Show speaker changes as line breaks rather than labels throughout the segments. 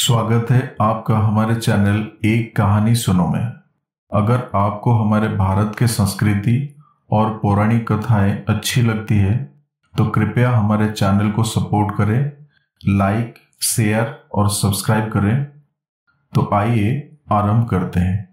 स्वागत है आपका हमारे चैनल एक कहानी सुनो में। अगर आपको हमारे भारत के संस्कृति और पौराणिक कथाएं अच्छी लगती है तो कृपया हमारे चैनल को सपोर्ट करें, लाइक, शेयर और सब्सक्राइब करें। तो आइए आरंभ करते हैं।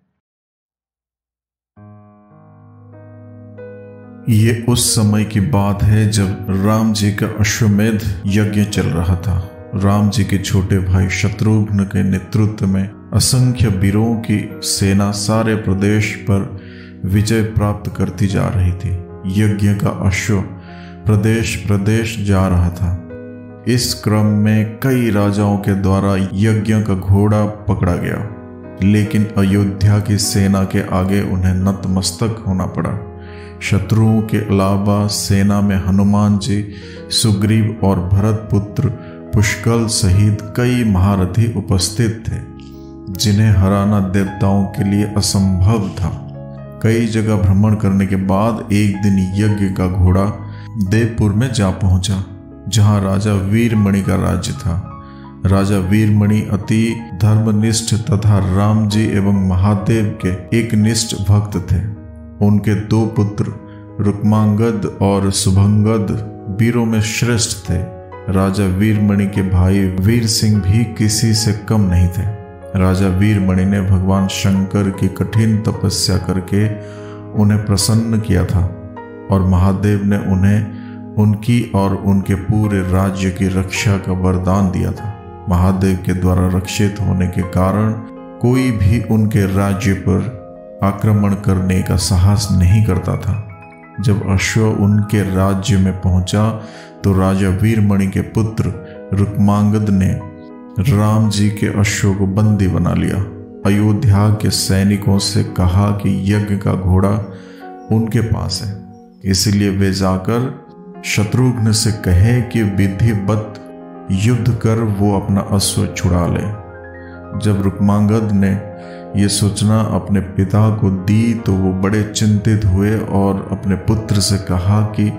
ये उस समय की बात है जब राम जी का अश्वमेध यज्ञ चल रहा था। राम जी के छोटे भाई शत्रुघ्न के नेतृत्व में असंख्य वीरों की सेना सारे प्रदेश पर विजय प्राप्त करती जा रही थी। यज्ञ का अश्व प्रदेश प्रदेश जा रहा था। इस क्रम में कई राजाओं के द्वारा यज्ञ का घोड़ा पकड़ा गया, लेकिन अयोध्या की सेना के आगे उन्हें नतमस्तक होना पड़ा। शत्रुओं के अलावा सेना में हनुमान जी, सुग्रीव और भरत पुत्र पुष्कल सहित कई महारथी उपस्थित थे, जिन्हें हराना देवताओं के लिए असंभव था। कई जगह भ्रमण करने के बाद एक दिन यज्ञ का घोड़ा देवपुर में जा पहुंचा, जहां राजा वीरमणि का राज्य था। राजा वीरमणि अति धर्मनिष्ठ तथा राम जी एवं महादेव के एक निष्ठ भक्त थे। उनके दो पुत्र रुक्मांगद और शुभंगद वीरों में श्रेष्ठ थे। राजा वीरमणि के भाई वीर सिंह भी किसी से कम नहीं थे। राजा वीरमणि ने भगवान शंकर की कठिन तपस्या करके उन्हें प्रसन्न किया था और महादेव ने उन्हें उनकी और उनके पूरे राज्य की रक्षा का वरदान दिया था। महादेव के द्वारा रक्षित होने के कारण कोई भी उनके राज्य पर आक्रमण करने का साहस नहीं करता था। जब अश्व उनके राज्य में पहुंचा तो राजा वीरमणि के पुत्र रुक्मांगद ने राम जी के अश्व को बंदी बना लिया। अयोध्या के सैनिकों से कहा कि यज्ञ का घोड़ा उनके पास है, इसलिए वे जाकर शत्रुघ्न से कहे कि विधिवत युद्ध कर वो अपना अश्व छुड़ा ले। जब रुक्मांगद ने ये सूचना अपने पिता को दी तो वो बड़े चिंतित हुए और अपने पुत्र से कहा कि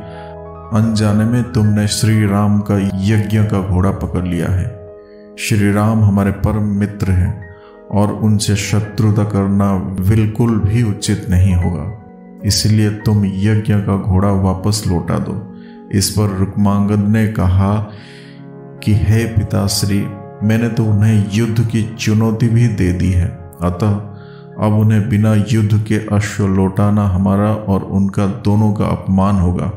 अनजाने में तुमने श्री राम का यज्ञ का घोड़ा पकड़ लिया है। श्री राम हमारे परम मित्र हैं और उनसे शत्रुता करना बिल्कुल भी उचित नहीं होगा, इसलिए तुम यज्ञ का घोड़ा वापस लौटा दो। इस पर रुक्मांगद ने कहा कि हे पिताश्री, मैंने तो उन्हें युद्ध की चुनौती भी दे दी है, अतः अब उन्हें बिना युद्ध के अश्व लौटाना हमारा और उनका दोनों का अपमान होगा।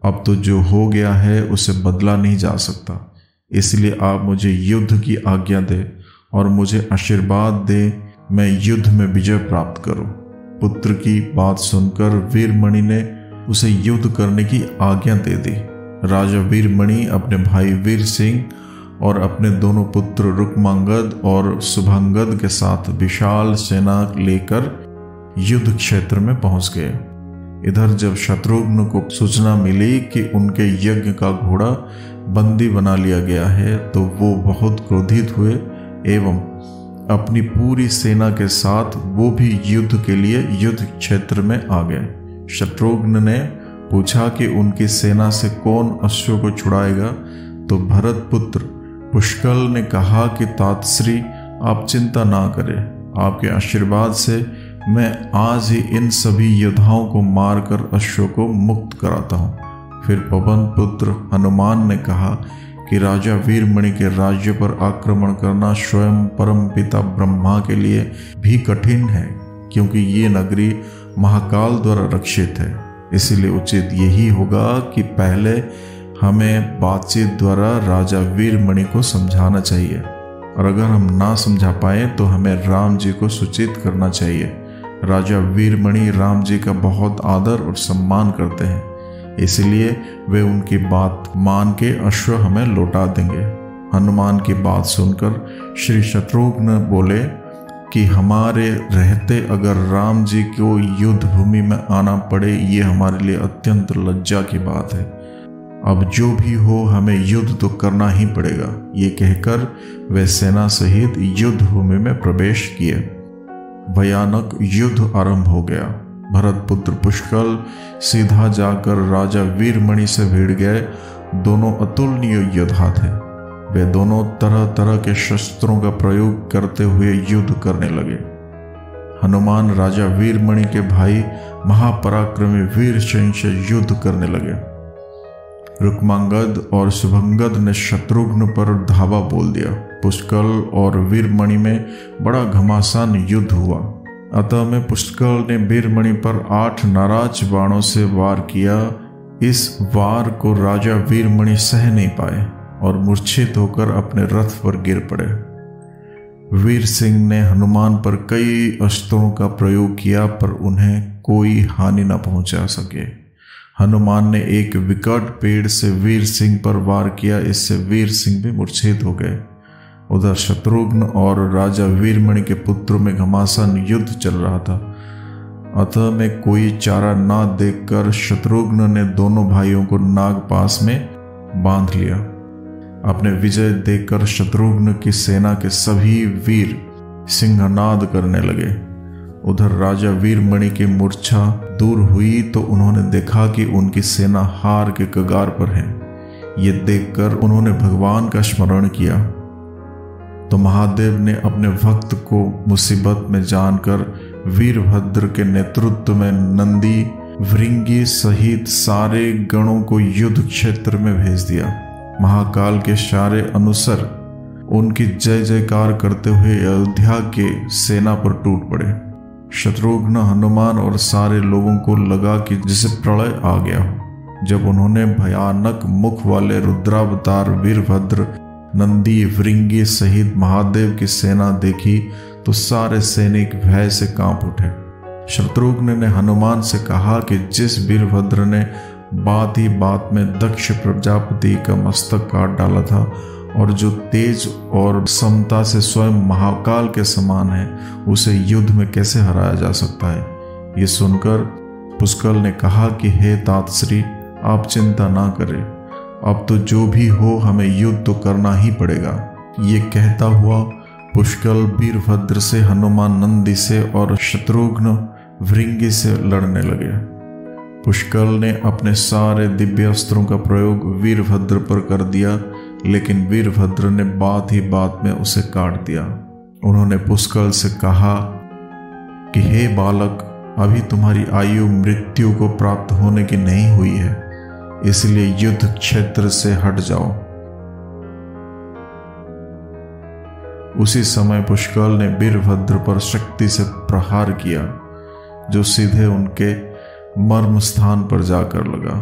अब तो जो हो गया है उसे बदला नहीं जा सकता, इसलिए आप मुझे युद्ध की आज्ञा दे और मुझे आशीर्वाद दे, मैं युद्ध में विजय प्राप्त करूं। पुत्र की बात सुनकर वीरमणि ने उसे युद्ध करने की आज्ञा दे दी। राजा वीरमणि अपने भाई वीर सिंह और अपने दोनों पुत्र रुक्मांगद और शुभंगद के साथ विशाल सेना लेकर युद्ध क्षेत्र में पहुंच गए। इधर जब शत्रुघ्न को सूचना मिली कि उनके यज्ञ का घोड़ा बंदी बना लिया गया है तो वो बहुत क्रोधित हुए एवं अपनी पूरी सेना के साथ वो भी युद्ध के लिए युद्ध क्षेत्र में आ गए। शत्रुघ्न ने पूछा कि उनकी सेना से कौन अश्व को छुड़ाएगा, तो भरत पुत्र पुष्कल ने कहा कि तातश्री, आप चिंता ना करें, आपके आशीर्वाद से मैं आज ही इन सभी योद्धाओं को मारकर अश्व को मुक्त कराता हूँ। फिर पवन पुत्र हनुमान ने कहा कि राजा वीरमणि के राज्य पर आक्रमण करना स्वयं परम पिता ब्रह्मा के लिए भी कठिन है, क्योंकि ये नगरी महाकाल द्वारा रक्षित है। इसीलिए उचित यही होगा कि पहले हमें बातचीत द्वारा राजा वीरमणि को समझाना चाहिए, और अगर हम ना समझा पाए तो हमें राम जी को सूचित करना चाहिए। राजा वीरमणि राम जी का बहुत आदर और सम्मान करते हैं, इसलिए वे उनकी बात मान के अश्व हमें लौटा देंगे। हनुमान की बात सुनकर श्री शत्रुघ्न बोले कि हमारे रहते अगर राम जी को युद्ध भूमि में आना पड़े, ये हमारे लिए अत्यंत लज्जा की बात है। अब जो भी हो हमें युद्ध तो करना ही पड़ेगा। ये कहकर वे सेना सहित युद्ध भूमि में प्रवेश किए। भयानक युद्ध आरंभ हो गया। भरत पुत्र पुष्कल सीधा जाकर राजा वीरमणि से भिड़ गए। दोनों अतुलनीय योद्धा थे। वे दोनों तरह तरह के शस्त्रों का प्रयोग करते हुए युद्ध करने लगे। हनुमान राजा वीरमणि के भाई महापराक्रमी वीरसेन से युद्ध करने लगे। रुक्मांगद और शुभंगद ने शत्रुघ्न पर धावा बोल दिया। पुष्कल और वीरमणि में बड़ा घमासान युद्ध हुआ। अतः में पुष्कल ने वीरमणि पर 8 नाराज बाणों से वार किया। इस वार को राजा वीरमणि सह नहीं पाए और मूर्छित होकर अपने रथ पर गिर पड़े। वीर सिंह ने हनुमान पर कई अस्त्रों का प्रयोग किया, पर उन्हें कोई हानि न पहुंचा सके। हनुमान ने एक विकट पेड़ से वीर सिंह पर वार किया, इससे वीर सिंह भी मूर्छित हो गए। उधर शत्रुघ्न और राजा वीरमणि के पुत्रों में घमासान युद्ध चल रहा था। अतः में कोई चारा ना देखकर शत्रुघ्न ने दोनों भाइयों को नागपास में बांध लिया। अपने विजय देखकर शत्रुघ्न की सेना के सभी वीर सिंहनाद करने लगे। उधर राजा वीरमणि की मूर्छा दूर हुई तो उन्होंने देखा कि उनकी सेना हार के कगार पर है। ये देखकर उन्होंने भगवान का स्मरण किया तो महादेव ने अपने भक्त को मुसीबत में जानकर वीरभद्र के नेतृत्व में नंदी भृंगी सहित सारे गणों को युद्ध क्षेत्र में भेज दिया। महाकाल के सारे अनुसर उनकी जय जयकार करते हुए अयोध्या के सेना पर टूट पड़े। शत्रुघ्न, हनुमान और सारे लोगों को लगा कि जैसे प्रलय आ गया हो। जब उन्होंने भयानक मुख वाले रुद्रावतार वीरभद्र, नंदी, भृंगी सहित महादेव की सेना देखी तो सारे सैनिक भय से कांप उठे। शत्रुघ्न ने हनुमान से कहा कि जिस वीरभद्र ने बात ही बात में दक्ष प्रजापति का मस्तक काट डाला था और जो तेज और समता से स्वयं महाकाल के समान है, उसे युद्ध में कैसे हराया जा सकता है। ये सुनकर पुष्कल ने कहा कि हे तातश्री, आप चिंता ना करें, अब तो जो भी हो हमें युद्ध तो करना ही पड़ेगा। ये कहता हुआ पुष्कल वीरभद्र से, हनुमान नंदी से और शत्रुघ्न भृंगी से लड़ने लगे। पुष्कल ने अपने सारे दिव्य अस्त्रों का प्रयोग वीरभद्र पर कर दिया, लेकिन वीरभद्र ने बात ही बात में उसे काट दिया। उन्होंने पुष्कल से कहा कि हे बालक, अभी तुम्हारी आयु मृत्यु को प्राप्त होने की नहीं हुई है, इसलिए युद्ध क्षेत्र से हट जाओ। उसी समय पुष्कल ने वीरभद्र पर शक्ति से प्रहार किया, जो सीधे उनके मर्म स्थान पर जाकर लगा।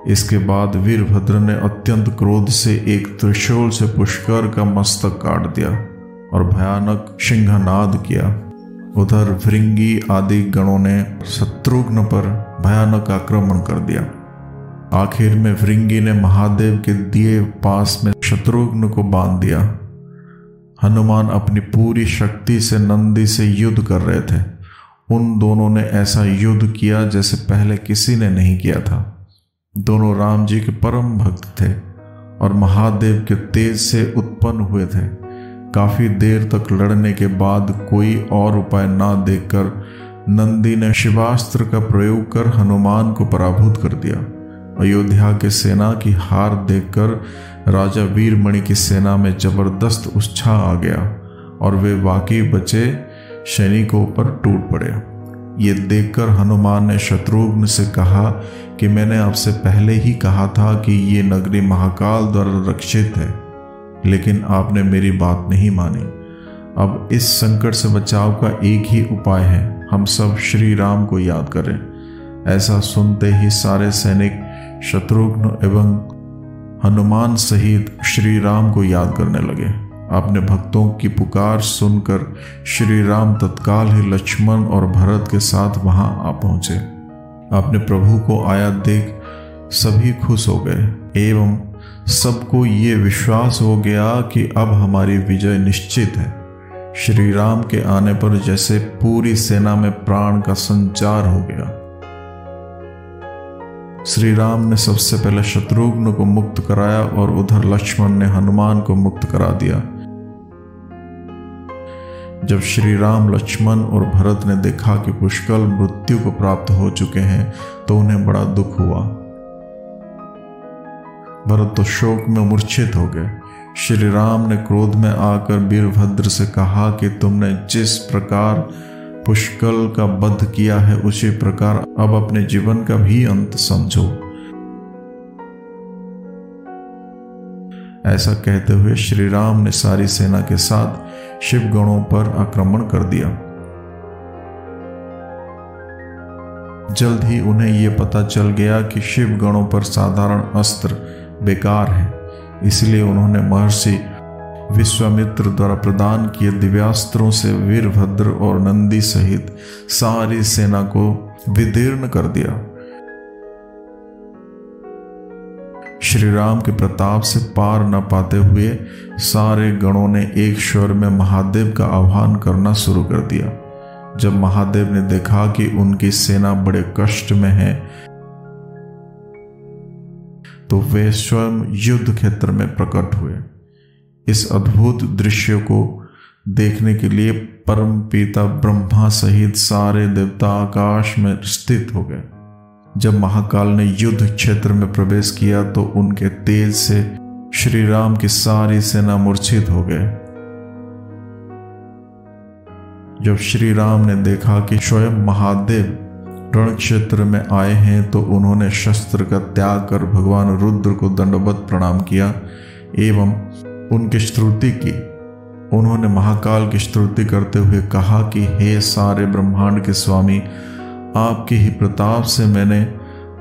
इसके बाद वीरभद्र ने अत्यंत क्रोध से एक त्रिशूल से पुष्कर का मस्तक काट दिया और भयानक सिंहनाद किया। उधर भृंगी आदि गणों ने शत्रुघ्न पर भयानक आक्रमण कर दिया। आखिर में भृंगी ने महादेव के दिए पास में शत्रुघ्न को बांध दिया। हनुमान अपनी पूरी शक्ति से नंदी से युद्ध कर रहे थे। उन दोनों ने ऐसा युद्ध किया जैसे पहले किसी ने नहीं किया था। दोनों राम जी के परम भक्त थे और महादेव के तेज से उत्पन्न हुए थे। काफी देर तक लड़ने के बाद कोई और उपाय ना देखकर नंदी ने शिवास्त्र का प्रयोग कर हनुमान को पराभूत कर दिया। अयोध्या के सेना की हार देखकर राजा वीरमणि की सेना में जबरदस्त उत्साह आ गया और वे बाकी बचे सैनिकों पर टूट पड़े। ये देखकर हनुमान ने शत्रुघ्न से कहा कि मैंने आपसे पहले ही कहा था कि ये नगरी महाकाल द्वारा रक्षित है, लेकिन आपने मेरी बात नहीं मानी। अब इस संकट से बचाव का एक ही उपाय है, हम सब श्री राम को याद करें। ऐसा सुनते ही सारे सैनिक शत्रुघ्न एवं हनुमान सहित श्री राम को याद करने लगे। अपने भक्तों की पुकार सुनकर श्री राम तत्काल ही लक्ष्मण और भरत के साथ वहां आ पहुंचे। अपने प्रभु को आया देख सभी खुश हो गए एवं सबको ये विश्वास हो गया कि अब हमारी विजय निश्चित है। श्री राम के आने पर जैसे पूरी सेना में प्राण का संचार हो गया। श्री राम ने सबसे पहले शत्रुघ्न को मुक्त कराया और उधर लक्ष्मण ने हनुमान को मुक्त करा दिया। जब श्री राम, लक्ष्मण और भरत ने देखा कि पुष्कल मृत्यु को प्राप्त हो चुके हैं तो उन्हें बड़ा दुख हुआ। भरत तो शोक में मूर्छित हो गए। श्री राम ने क्रोध में आकर वीरभद्र से कहा कि तुमने जिस प्रकार पुष्कल का वध किया है उसी प्रकार अब अपने जीवन का भी अंत समझो। ऐसा कहते हुए श्री राम ने सारी सेना के साथ शिवगणों पर आक्रमण कर दिया। जल्द ही उन्हें यह पता चल गया कि शिवगणों पर साधारण अस्त्र बेकार है, इसलिए उन्होंने महर्षि विश्वामित्र द्वारा प्रदान किए दिव्यास्त्रों से वीरभद्र और नंदी सहित सारी सेना को विदीर्ण कर दिया। श्री राम के प्रताप से पार न पाते हुए सारे गणों ने एक स्वर में महादेव का आह्वान करना शुरू कर दिया। जब महादेव ने देखा कि उनकी सेना बड़े कष्ट में है तो वे स्वयं युद्ध क्षेत्र में प्रकट हुए। इस अद्भुत दृश्य को देखने के लिए परम पिता ब्रह्मा सहित सारे देवता आकाश में स्थित हो गए। जब महाकाल ने युद्ध क्षेत्र में प्रवेश किया तो उनके तेज से श्री राम की सारी सेना मूर्छित हो गए। जब श्री राम ने देखा कि स्वयं महादेव रण क्षेत्र में आए हैं तो उन्होंने शस्त्र का त्याग कर भगवान रुद्र को दंडवत प्रणाम किया एवं उनकी स्तुति की। उन्होंने महाकाल की स्तुति करते हुए कहा कि हे सारे ब्रह्मांड के स्वामी, आपके ही प्रताप से मैंने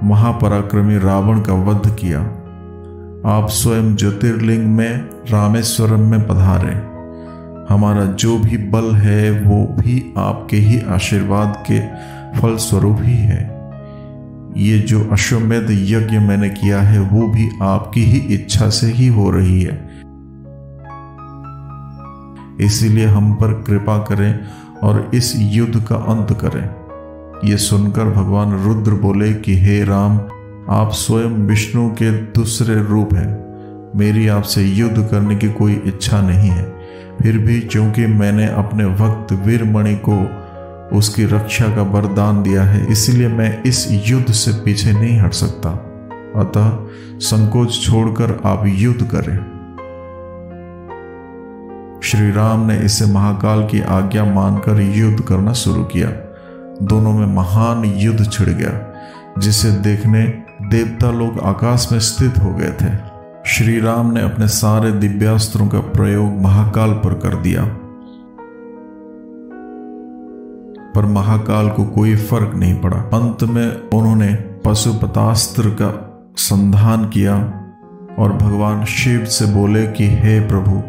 महापराक्रमी रावण का वध किया। आप स्वयं ज्योतिर्लिंग में रामेश्वरम में पधारे। हमारा जो भी बल है वो भी आपके ही आशीर्वाद के फलस्वरूप ही है। ये जो अश्वमेध यज्ञ मैंने किया है वो भी आपकी ही इच्छा से ही हो रही है, इसीलिए हम पर कृपा करें और इस युद्ध का अंत करें। ये सुनकर भगवान रुद्र बोले कि हे राम, आप स्वयं विष्णु के दूसरे रूप हैं। मेरी आपसे युद्ध करने की कोई इच्छा नहीं है, फिर भी क्योंकि मैंने अपने भक्त वीरमणि को उसकी रक्षा का वरदान दिया है, इसलिए मैं इस युद्ध से पीछे नहीं हट सकता। अतः संकोच छोड़कर आप युद्ध करें। श्री राम ने इसे महाकाल की आज्ञा मानकर युद्ध करना शुरू किया। दोनों में महान युद्ध छिड़ गया, जिसे देखने देवता लोग आकाश में स्थित हो गए थे। श्री राम ने अपने सारे दिव्यास्त्रों का प्रयोग महाकाल पर कर दिया, पर महाकाल को कोई फर्क नहीं पड़ा। अंत में उन्होंने पशुपतास्त्र का संधान किया और भगवान शिव से बोले कि हे प्रभु,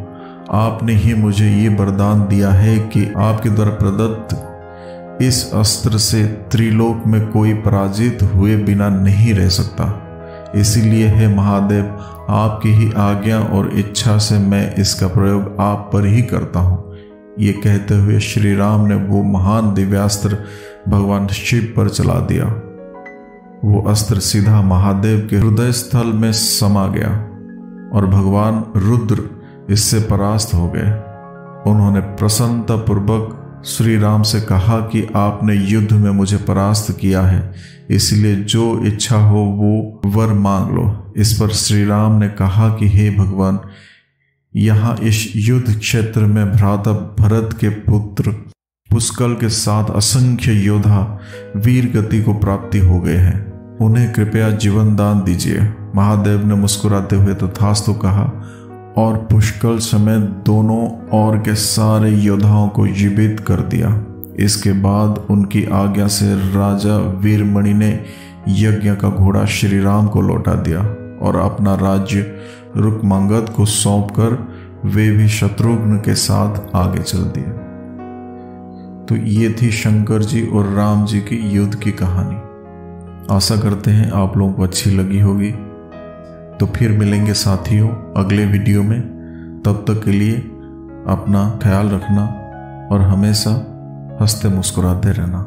आपने ही मुझे ये वरदान दिया है कि आपके द्वारा प्रदत्त इस अस्त्र से त्रिलोक में कोई पराजित हुए बिना नहीं रह सकता। इसीलिए हे महादेव, आपकी ही आज्ञा और इच्छा से मैं इसका प्रयोग आप पर ही करता हूँ। ये कहते हुए श्री राम ने वो महान दिव्यास्त्र भगवान शिव पर चला दिया। वो अस्त्र सीधा महादेव के हृदय स्थल में समा गया और भगवान रुद्र इससे परास्त हो गए। उन्होंने प्रसन्नता पूर्वक श्री राम से कहा कि आपने युद्ध में मुझे परास्त किया है, इसलिए जो इच्छा हो वो वर मांग लो। इस पर श्री राम ने कहा कि हे भगवान, यहाँ इस युद्ध क्षेत्र में भ्राता भरत के पुत्र पुष्कल के साथ असंख्य योद्धा वीर गति को प्राप्ति हो गए हैं, उन्हें कृपया जीवन दान दीजिए। महादेव ने मुस्कुराते हुए तथास्तु कहा और पुष्कल समेत दोनों और के सारे योद्धाओं को जीवित कर दिया। इसके बाद उनकी आज्ञा से राजा वीरमणि ने यज्ञ का घोड़ा श्री राम को लौटा दिया और अपना राज्य रुक्मांगद को सौंपकर वे भी शत्रुघ्न के साथ आगे चल दिए। तो ये थी शंकर जी और राम जी की युद्ध की कहानी। आशा करते हैं आप लोगों को अच्छी लगी होगी। तो फिर मिलेंगे साथियों अगले वीडियो में। तब तक के लिए अपना ख्याल रखना और हमेशा हंसते मुस्कुराते रहना।